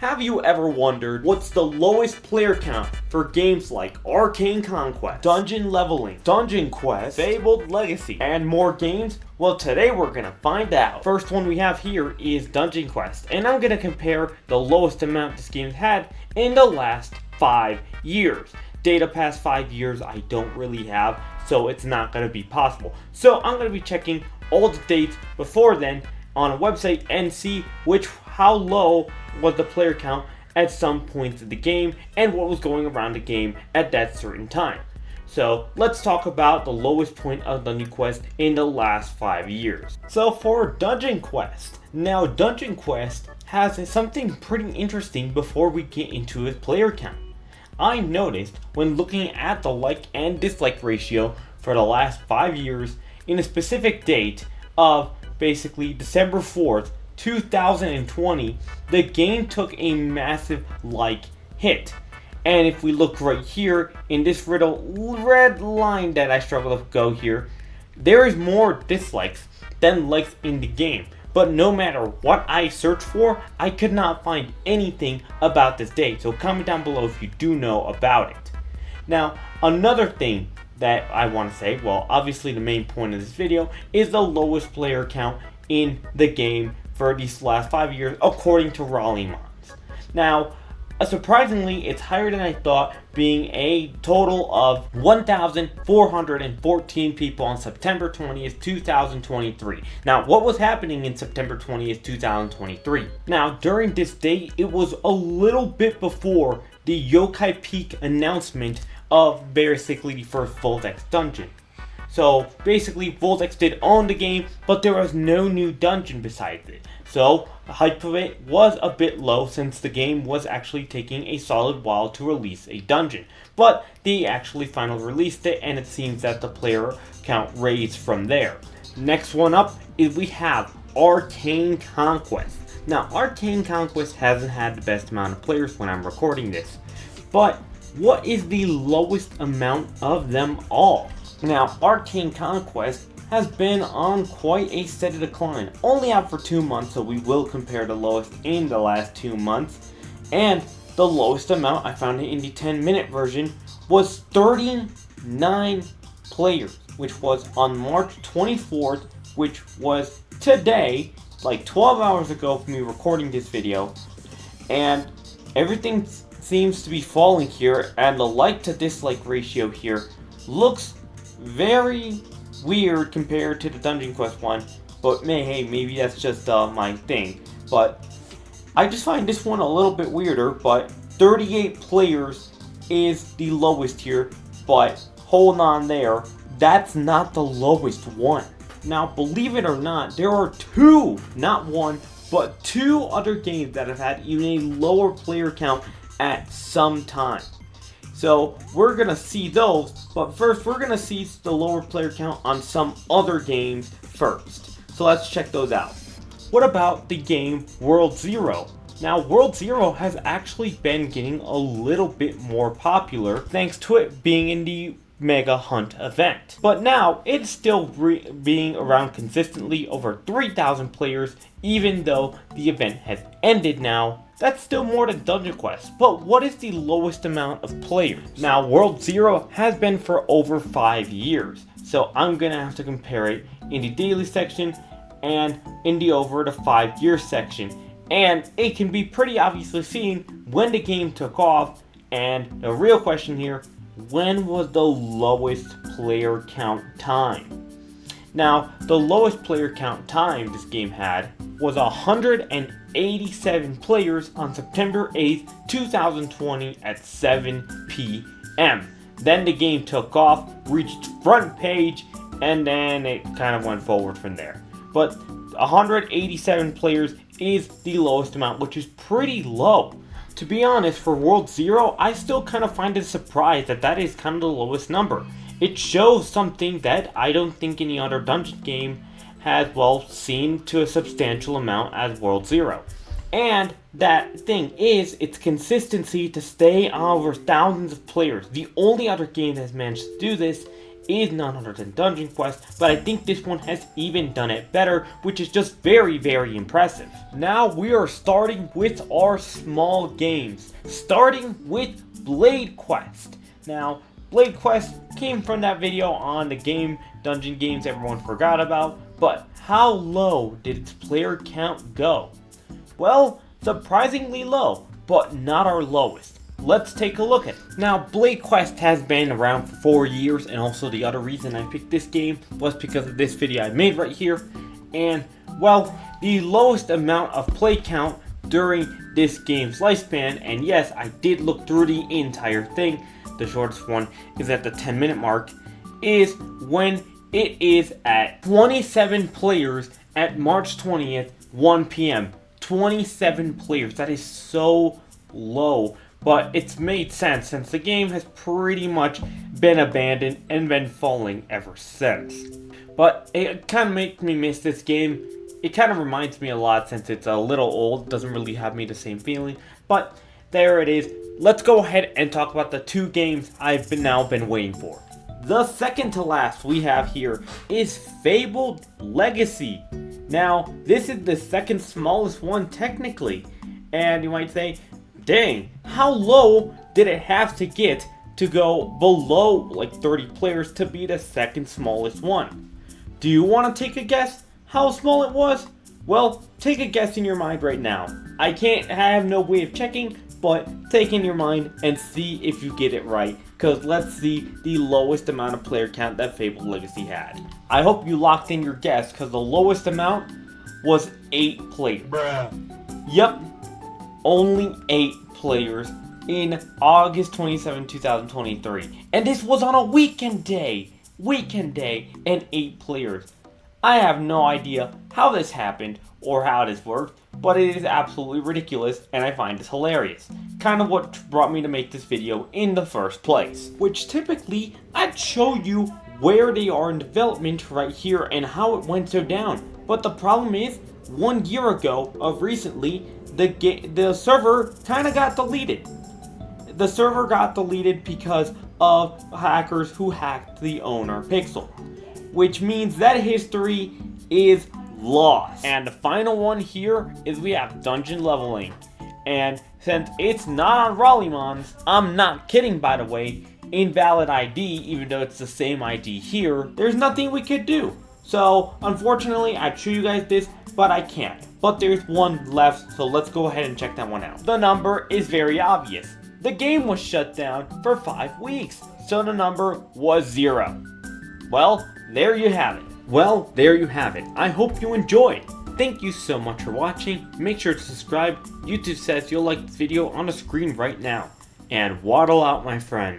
Have you ever wondered what's the lowest player count for games like Arcane Conquest, Dungeon Leveling, Dungeon Quest, Fabled Legacy, and more games? Well, today we're gonna find out. First one we have here is Dungeon Quest, and I'm gonna compare the lowest amount this game had in the last 5 years. Data past 5 years I don't really have, so it's not gonna be possible. So I'm gonna be checking all the dates before then on a website and see how low was the player count at some points of the game and what was going around the game at that certain time. So let's talk about the lowest point of Dungeon Quest in the last 5 years. So for Dungeon Quest, now Dungeon Quest has something pretty interesting before we get into its player count. I noticed when looking at the like and dislike ratio for the last 5 years in a specific date of basically December 4th, 2020, the game took a massive like hit. And if we look right here in this little red line that I struggle to go here, there is more dislikes than likes in the game. But no matter what I searched for, I could not find anything about this date. So comment down below if you do know about it. Now, another thing that I want to say, well, obviously the main point of this video is the lowest player count in the game for these last 5 years, according to Li.e I. Now, surprisingly, it's higher than I thought, being a total of 1,414 people on September 20th, 2023. Now, what was happening in September 20th, 2023? Now, during this date, it was a little bit before the Yokai Peak announcement of basically the first Vortex dungeon. So basically Vortex did own the game, but there was no new dungeon besides it. So the hype of it was a bit low since the game was actually taking a solid while to release a dungeon. But they actually finally released it, and it seems that the player count raised from there. Next one up is we have Arcane Conquest. Now Arcane Conquest hasn't had the best amount of players when I'm recording this, but what is the lowest amount of them all? Now, Arcane Conquest has been on quite a steady decline, only out for 2 months, so we will compare the lowest in the last 2 months. And the lowest amount I found in the 10-minute version was 39 players, which was on March 24th, which was today, like 12 hours ago from me recording this video. And everything seems to be falling here, and the like to dislike ratio here looks very weird compared to the Dungeon Quest one, but hey, maybe that's just my thing. But I just find this one a little bit weirder, but 38 players is the lowest here, but hold on there, that's not the lowest one. Now, believe it or not, there are two, not one, but two other games that have had even a lower player count at some time. So we're gonna see those, but first we're gonna see the lower player count on some other games first. So let's check those out. What about the game World Zero? Now World Zero has actually been getting a little bit more popular thanks to it being in the Mega Hunt event. But now it's still being around consistently over 3,000 players, even though the event has ended now. That's still more than Dungeon Quest, but what is the lowest amount of players? Now, World Zero has been for over 5 years, so I'm gonna have to compare it in the daily section and in the over the 5 year section. And it can be pretty obviously seen when the game took off, and the real question here, when was the lowest player count time? Now, the lowest player count time this game had was 187 players on September 8th, 2020 at 7 p.m. Then the game took off, reached front page, and then it kind of went forward from there. But 187 players is the lowest amount, which is pretty low. To be honest, for World Zero, I still kind of find it a surprise that that is kind of the lowest number. It shows something that I don't think any other dungeon game has, well, seen to a substantial amount as World Zero. And that thing is its consistency to stay over thousands of players. The only other game that has managed to do this is none other than Dungeon Quest, but I think this one has even done it better, which is just very, very impressive. Now we are starting with our small games, starting with Blade Quest. Now, Blade Quest came from that video on the game Dungeon Games everyone forgot about, but how low did its player count go? Well, surprisingly low, but not our lowest. Let's take a look at it. Now, Blade Quest has been around for 4 years, and also the other reason I picked this game was because of this video I made right here. And, well, the lowest amount of play count during this game's lifespan, and yes, I did look through the entire thing, the shortest one is at the 10-minute mark, is when it is at 27 players at March 20th, 1 p.m. 27 players, that is so low. But it's made sense since the game has pretty much been abandoned and been falling ever since. But it kind of makes me miss this game. It kind of reminds me a lot since it's a little old, doesn't really have me the same feeling. But there it is. Let's go ahead and talk about the 2 games I've now been waiting for. The second to last we have here is Fabled Legacy. Now, this is the second smallest one technically. And you might say, dang, how low did it have to get to go below like 30 players to be the second smallest one? Do you want to take a guess how small it was? Well, take a guess in your mind right now. I have no way of checking, but take in your mind and see if you get it right, because let's see the lowest amount of player count that Fabled Legacy had. I hope you locked in your guess, because the lowest amount was 8 players. Bruh. Yep. Only 8 players in August 27, 2023. And this was on a weekend day. And 8 players. I have no idea how this happened or how this worked, but it is absolutely ridiculous and I find this hilarious. Kind of what brought me to make this video in the first place. Which typically, I'd show you where they are in development right here and how it went so down. But the problem is, 1 year ago of recently, the server kind of got deleted. The server got deleted because of hackers who hacked the owner pixel, which means that history is lost. And the final one here is we have dungeon leveling, and since it's not on Rollymons, I'm not kidding by the way, invalid ID, even though it's the same ID here, there's nothing we could do. So unfortunately I'd show you guys this, but I can't. But there's one left, so let's go ahead and check that one out. The number is very obvious. The game was shut down for 5 weeks, so the number was 0. Well, there you have it. I hope you enjoyed. Thank you so much for watching. Make sure to subscribe. YouTube says you'll like this video on the screen right now. And waddle out, my friend.